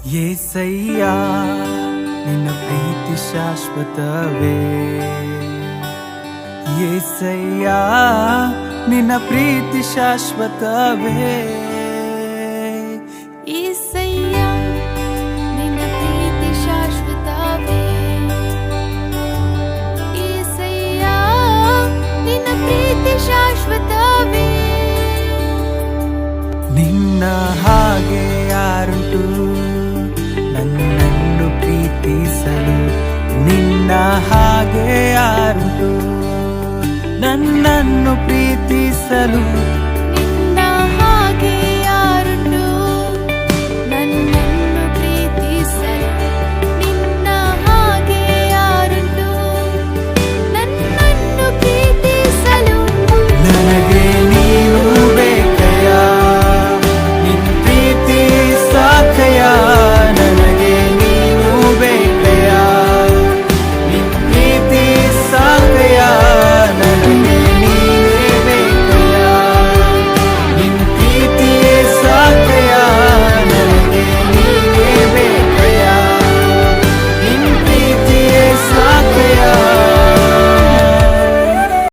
యేసయ్యా నిನ್ನ ಪ್ರೀತಿ ಶಾಶ್ವತವೇ యేసయ్యಾ ನಿನ್ನ ಪ್ರೀತಿ ಶಾಶ್ವತವೇ యేసయ్యా నిన్న ప్రీతి శాశ్వతవే యేసయ్యా నిన్న ప్రీతి శాశ్వతవే ನಿನ್ನ ಹಾಗೆ ಯಾರುಂಟು ನನ್ನನ್ನು ಪ್ರೀತಿಸಲು ನಿನ್ನ ಹಾಗೆ ಯಾರುಂಟು ನನ್ನನ್ನು ಪ್ರೀತಿಸಲು